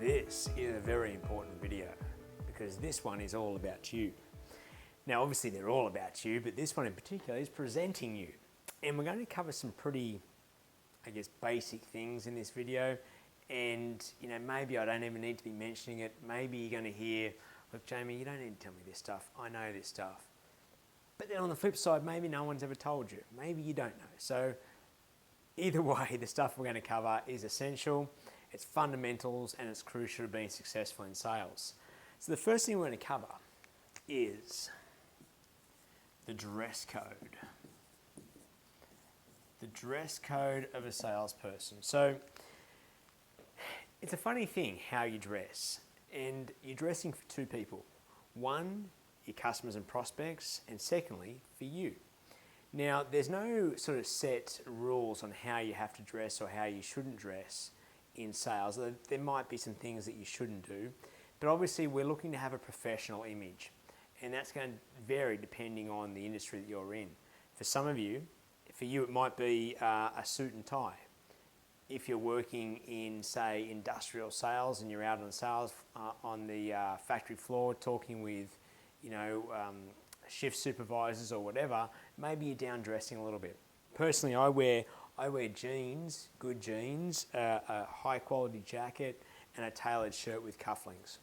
This is a very important video because this one is all about you. Now obviously they're all about you, but this one in particular is presenting you. And we're going to cover some pretty, basic things in this video. And maybe I don't even need to be mentioning it. Maybe you're going to hear, look Jamie, you don't need to tell me this stuff. I know this stuff. But then on the flip side, maybe no one's ever told you. Maybe you don't know. So either way, the stuff we're going to cover is essential. It's fundamentals and it's crucial to being successful in sales. So the first thing we're going to cover is the dress code. The dress code of a salesperson. So it's a funny thing how you dress, and you're dressing for two people. One, your customers and prospects, and secondly, for you. Now, there's no sort of set rules on how you have to dress or how you shouldn't dress in sales. There might be some things that you shouldn't do, but obviously we're looking to have a professional image, and that's going to vary depending on the industry that you're in. For some of you, it might be a suit and tie. If you're working in, say, industrial sales and you're out on sales on the factory floor talking with, shift supervisors or whatever, maybe you're down dressing a little bit. Personally, I wear jeans, good jeans, a high quality jacket, and a tailored shirt with cufflinks.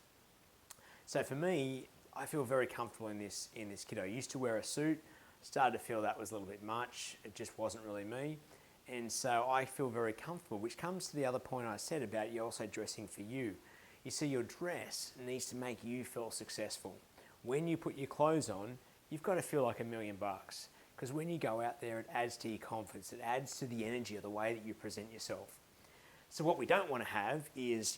So for me, I feel very comfortable in this kit. I used to wear a suit, started to feel that was a little bit much. It just wasn't really me. And so I feel very comfortable, which comes to the other point I said about you also dressing for you. You see, your dress needs to make you feel successful. When you put your clothes on, you've got to feel like $1 million. Because when you go out there, it adds to your confidence. It adds to the energy of the way that you present yourself. So what we don't want to have is,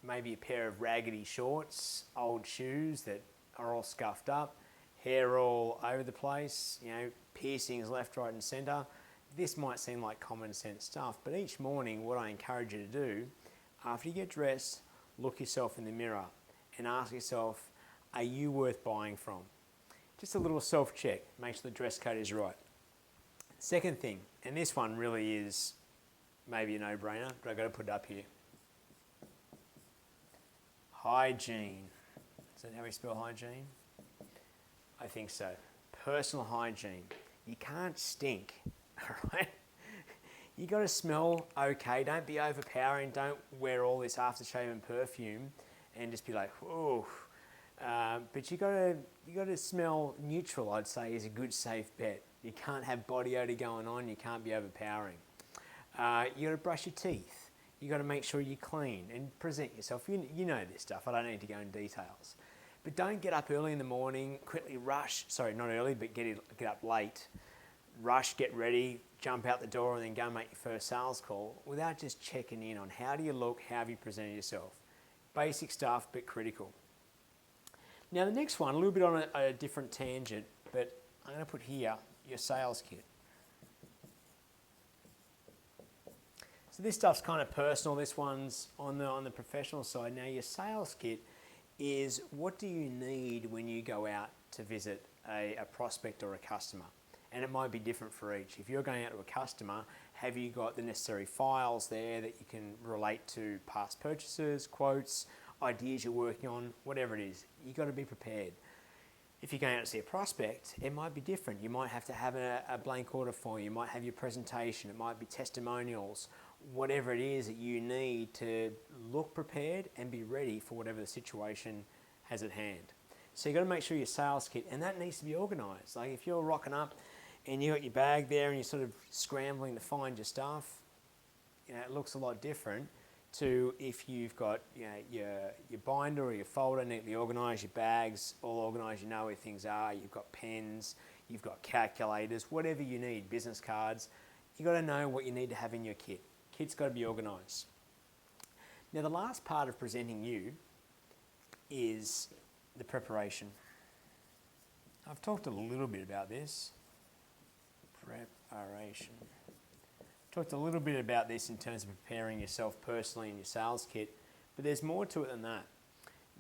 maybe a pair of raggedy shorts, old shoes that are all scuffed up, hair all over the place, piercings left, right and centre. This might seem like common sense stuff, but each morning what I encourage you to do, after you get dressed, look yourself in the mirror and ask yourself, are you worth buying from? Just a little self-check, make sure the dress code is right. Second thing, and this one really is maybe a no-brainer, but I've got to put it up here. Hygiene. Is that how we spell hygiene? I think so. Personal hygiene. You can't stink, all right? You got to smell okay. Don't be overpowering. Don't wear all this aftershave and perfume and just be like, whoa. But you got to smell neutral, I'd say, is a good safe bet. You can't have body odor going on. You can't be overpowering. You got to brush your teeth. You got to make sure you're clean and present yourself. You know this stuff. I don't need to go in details. But don't get up early in the morning, quickly rush. Sorry, not early, but get up late. Rush, get ready, jump out the door, and then go make your first sales call without just checking in on how do you look, how have you presented yourself. Basic stuff, but critical. Now the next one, a little bit on a different tangent, but I'm going to put here your sales kit. So this stuff's kind of personal. This one's on the professional side. Now your sales kit is what do you need when you go out to visit a prospect or a customer? And it might be different for each. If you're going out to a customer, have you got the necessary files there that you can relate to past purchases, quotes, ideas you're working on, whatever it is? You've got to be prepared. If you're going out to see a prospect, it might be different. You might have to have a blank order form. You might have your presentation. It might be testimonials. Whatever it is that you need to look prepared and be ready for whatever the situation has at hand. So you've got to make sure your sales kit, and that needs to be organised. Like if you're rocking up and you got your bag there and you're sort of scrambling to find your stuff, it looks a lot different to if you've got your binder or your folder neatly organised, your bags all organised, you know where things are, you've got pens, you've got calculators, whatever you need, business cards. You've got to know what you need to have in your kit. Kit's got to be organised. Now the last part of presenting you is the preparation. I've talked a little bit about this. Preparation. Talked a little bit about this in terms of preparing yourself personally in your sales kit, but there's more to it than that.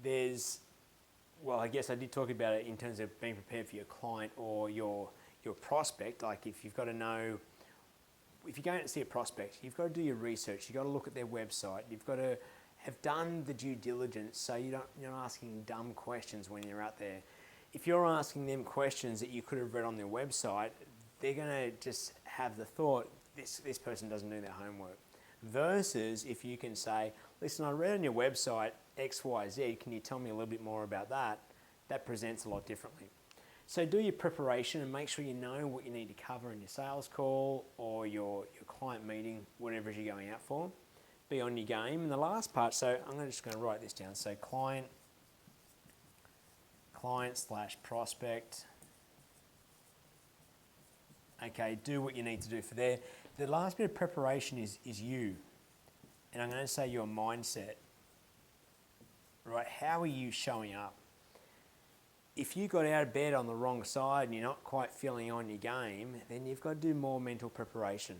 I guess I did talk about it in terms of being prepared for your client or your prospect. Like if you've got to know if you're going to see a prospect, you've got to do your research. You've got to look at their website. You've got to have done the due diligence so you're not asking dumb questions when you're out there. If you're asking them questions that you could have read on their website, they're going to just have the thought, this person doesn't do their homework. Versus if you can say, listen, I read on your website X, Y, Z, can you tell me a little bit more about that? That presents a lot differently. So do your preparation and make sure you know what you need to cover in your sales call or your client meeting, whatever it is you're going out for. Be on your game. And the last part, so I'm just going to write this down. So client/prospect. Okay, do what you need to do for there. The last bit of preparation is you. And I'm going to say your mindset. Right? How are you showing up? If you got out of bed on the wrong side and you're not quite feeling on your game, then you've got to do more mental preparation.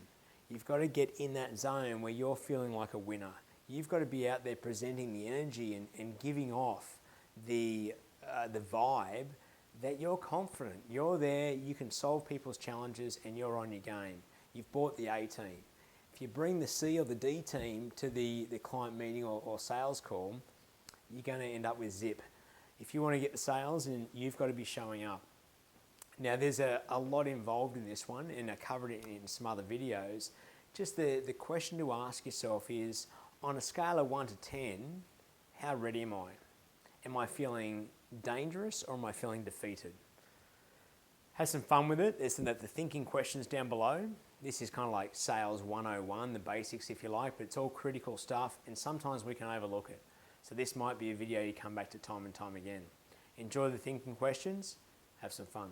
You've got to get in that zone where you're feeling like a winner. You've got to be out there presenting the energy and giving off the vibe that you're confident. You're there, you can solve people's challenges and you're on your game. You've bought the A team. If you bring the C or the D team to the client meeting or sales call, you're going to end up with zip. If you want to get the sales, then you've got to be showing up. Now, there's a lot involved in this one, and I covered it in some other videos. Just the question to ask yourself is, on a scale of 1 to 10, how ready am I? Am I feeling dangerous or am I feeling defeated? Have some fun with it. There's the thinking questions down below. This is kind of like sales 101, the basics if you like, but it's all critical stuff, and sometimes we can overlook it. So this might be a video you come back to time and time again. Enjoy the thinking questions. Have some fun.